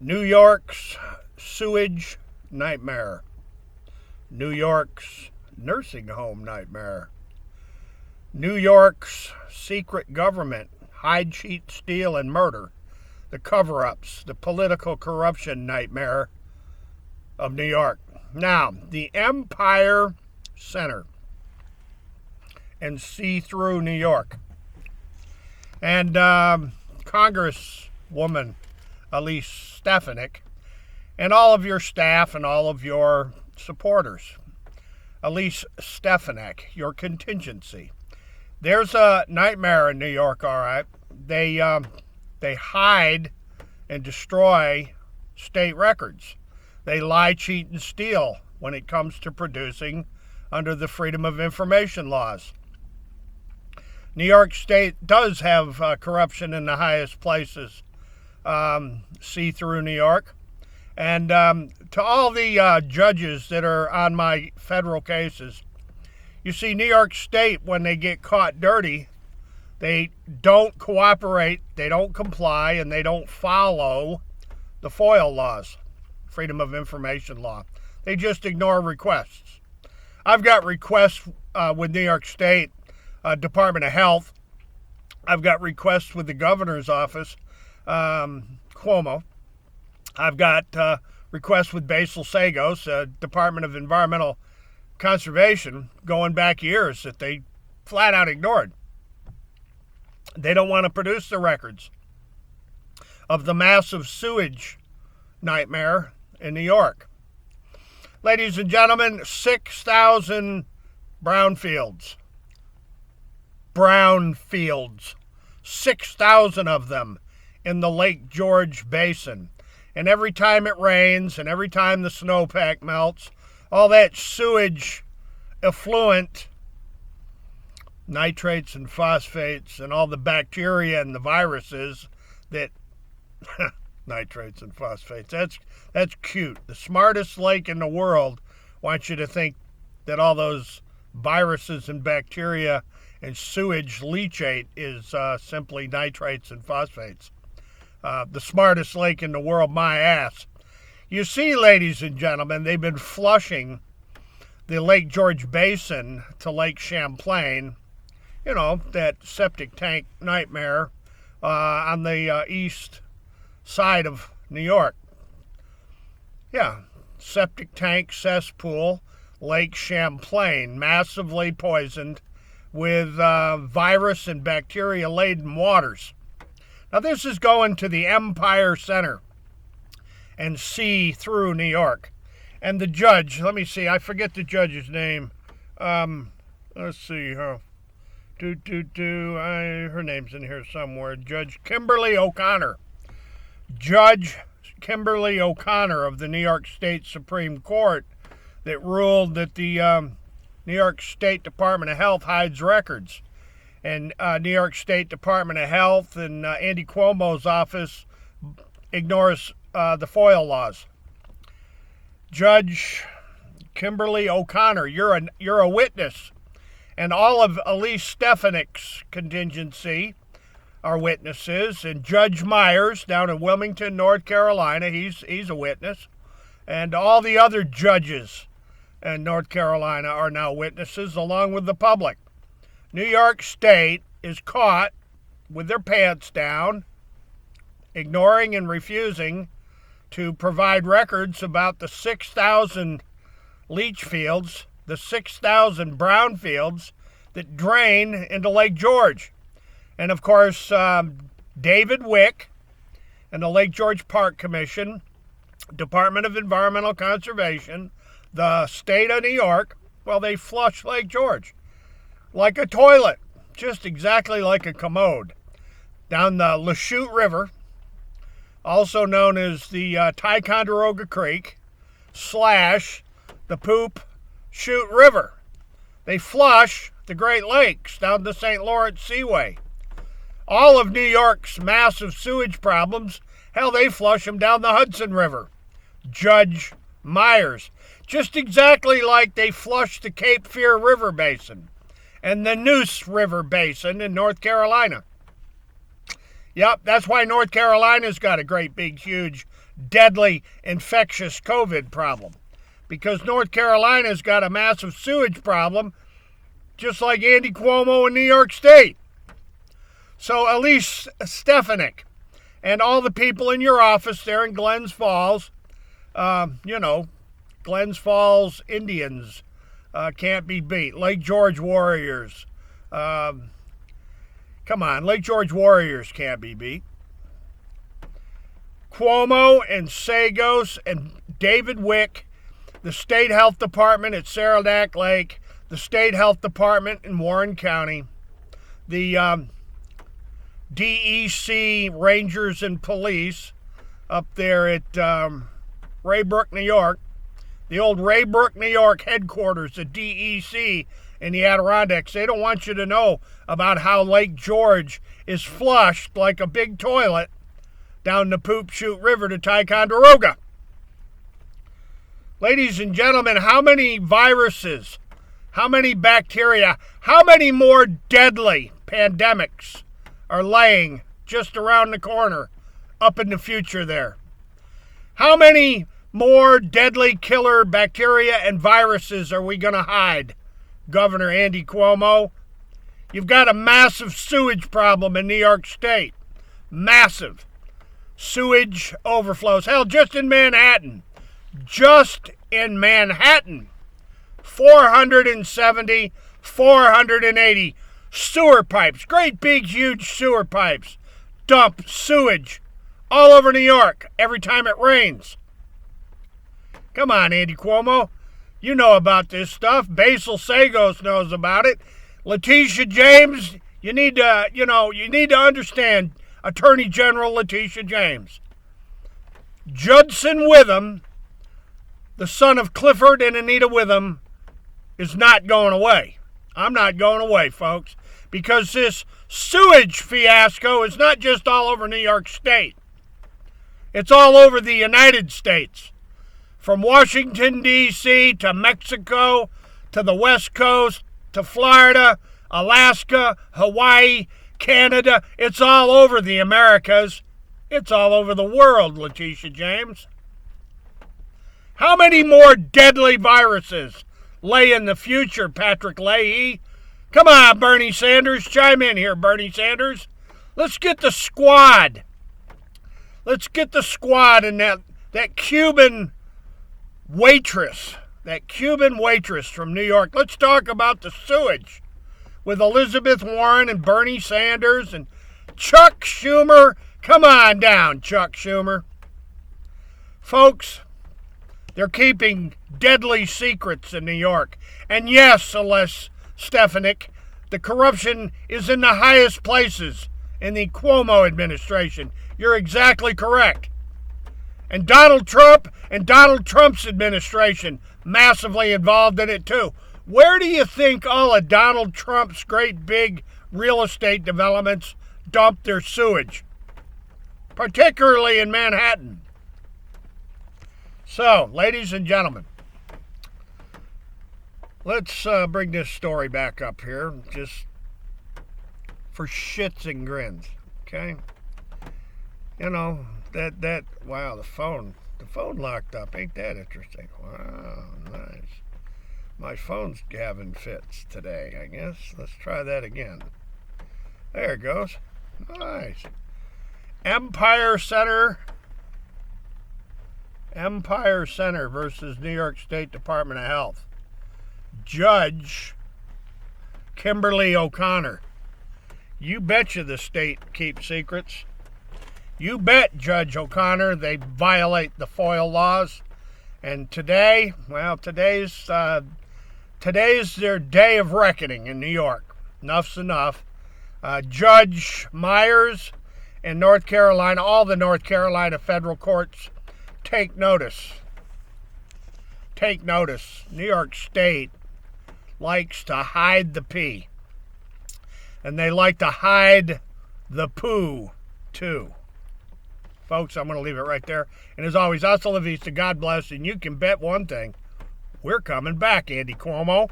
New York's sewage nightmare. New York's nursing home nightmare. New York's secret government, hide, cheat, steal, and murder. The cover-ups, the political corruption nightmare of New York. Now, the Empire Center and see-through New York. And Congresswoman Elise Stefanik and all of your staff and all of your supporters. Elise Stefanik, your contingency. There's a nightmare in New York, all right. They hide and destroy state records. They lie, cheat, and steal when it comes to producing under the Freedom of Information laws. New York State does have corruption in the highest places, see through New York. And to all the judges that are on my federal cases, you see, New York State, when they get caught dirty, they don't cooperate, they don't comply, and they don't follow the FOIL laws, Freedom of Information law. They just ignore requests. I've got requests with New York State Department of Health. I've got requests with the governor's office, CUOMO. I've got requests with Basil Sagos, Department of Environmental Conservation, going back years that they flat out ignored. They don't want to produce the records of the massive sewage nightmare in New York. Ladies and gentlemen, 6,000 brownfields. 6,000 of them in the Lake George Basin. And every time it rains and every time the snowpack melts, all that sewage effluent, nitrates and phosphates and all the bacteria and the viruses that nitrates and phosphates, that's cute. The smartest lake in the world wants you to think that all those viruses and bacteria and sewage leachate is simply nitrates and phosphates. The smartest lake in the world, my ass. You see, ladies and gentlemen, they've been flushing the Lake George Basin to Lake Champlain, you know, that septic tank nightmare on the east side of New York. Yeah, septic tank, cesspool, Lake Champlain, massively poisoned with virus and bacteria-laden waters. Now, this is going to the Empire Center and see through New York. And the judge, let me see, I forget the judge's name. Let's see, her name's in here somewhere. Judge Kimberly O'Connor. Judge Kimberly O'Connor of the New York State Supreme Court that ruled that the New York State Department of Health hides records. And New York State Department of Health and Andy Cuomo's office ignores the FOIL laws. Judge Kimberly O'Connor, you're a witness. And all of Elise Stefanik's contingency are witnesses. And Judge Myers down in Wilmington, North Carolina, he's a witness. And all the other judges in North Carolina are now witnesses, along with the public. New York State is caught with their pants down, ignoring and refusing to provide records about the 6,000 leach fields, the 6,000 brownfields that drain into Lake George. And of course, David Wick and the Lake George Park Commission, Department of Environmental Conservation, the state of New York, well, they flush Lake George like a toilet, just exactly like a commode, down the Lachute River, also known as the Ticonderoga Creek / the Poop Chute River. They flush the Great Lakes down the St. Lawrence Seaway. All of New York's massive sewage problems, hell, they flush them down the Hudson River. Judge Myers, just exactly like they flush the Cape Fear River Basin and the Neuse River Basin in North Carolina. Yep, that's why North Carolina's got a great, big, huge, deadly, infectious COVID problem. Because North Carolina's got a massive sewage problem, just like Andy Cuomo in New York State. So Elise Stefanik and all the people in your office there in Glens Falls, Glens Falls Indians can't be beat. Lake George Warriors. Come on, Lake George Warriors can't be beat. Cuomo and Sagos and David Wick, the State Health Department at Saranac Lake, the State Health Department in Warren County, the DEC Rangers and Police up there at Raybrook, New York, the old Raybrook, New York headquarters of DEC in the Adirondacks. They don't want you to know about how Lake George is flushed like a big toilet down the Poop Chute River to Ticonderoga. Ladies and gentlemen, how many viruses, how many bacteria, how many more deadly pandemics are laying just around the corner up in the future there? How many more deadly killer bacteria and viruses are we going to hide, Governor Andy Cuomo? You've got a massive sewage problem in New York State. Massive sewage overflows. Hell, just in Manhattan, 470, 480 sewer pipes, great big huge sewer pipes, dump sewage all over New York every time it rains. Come on, Andy Cuomo. You know about this stuff. Basil Sagos knows about it. Letitia James, you need to understand Attorney General Letitia James. Judson Witham, the son of Clifford and Anita Witham, is not going away. I'm not going away, folks, because this sewage fiasco is not just all over New York State. It's all over the United States. From Washington, D.C. to Mexico, to the West Coast, to Florida, Alaska, Hawaii, Canada. It's all over the Americas. It's all over the world, Letitia James. How many more deadly viruses lay in the future, Patrick Leahy? Come on, Bernie Sanders. Chime in here, Bernie Sanders. Let's get the squad. Let's get the squad and that Cuban waitress from New York. Let's talk about the sewage with Elizabeth Warren and Bernie Sanders and Chuck Schumer. Come on down, Chuck Schumer. Folks, they're keeping deadly secrets in New York. And yes, Celeste Stefanik, the corruption is in the highest places in the CUOMO administration. You're exactly correct. And Donald Trump and Donald Trump's administration massively involved in it too. Where do you think all of Donald Trump's great big real estate developments dump their sewage? Particularly in Manhattan. So, ladies and gentlemen, let's bring this story back up here just for shits and grins, okay? You know, wow, the phone locked up. Ain't that interesting? Wow, nice. My phone's having fits today, I guess. Let's try that again. There it goes. Nice. Empire Center versus New York State Department of Health. Judge Kimberly O'Connor. You betcha the state keeps secrets. You bet, Judge O'Connor, they violate the FOIL laws. And today's their day of reckoning in New York. Enough's enough. Judge Myers in North Carolina, all the North Carolina federal courts, take notice. Take notice. New York State likes to hide the pee. And they like to hide the poo, too. Folks, I'm going to leave it right there. And as always, hasta la vista, God bless, and you can bet one thing. We're coming back, Andy Cuomo.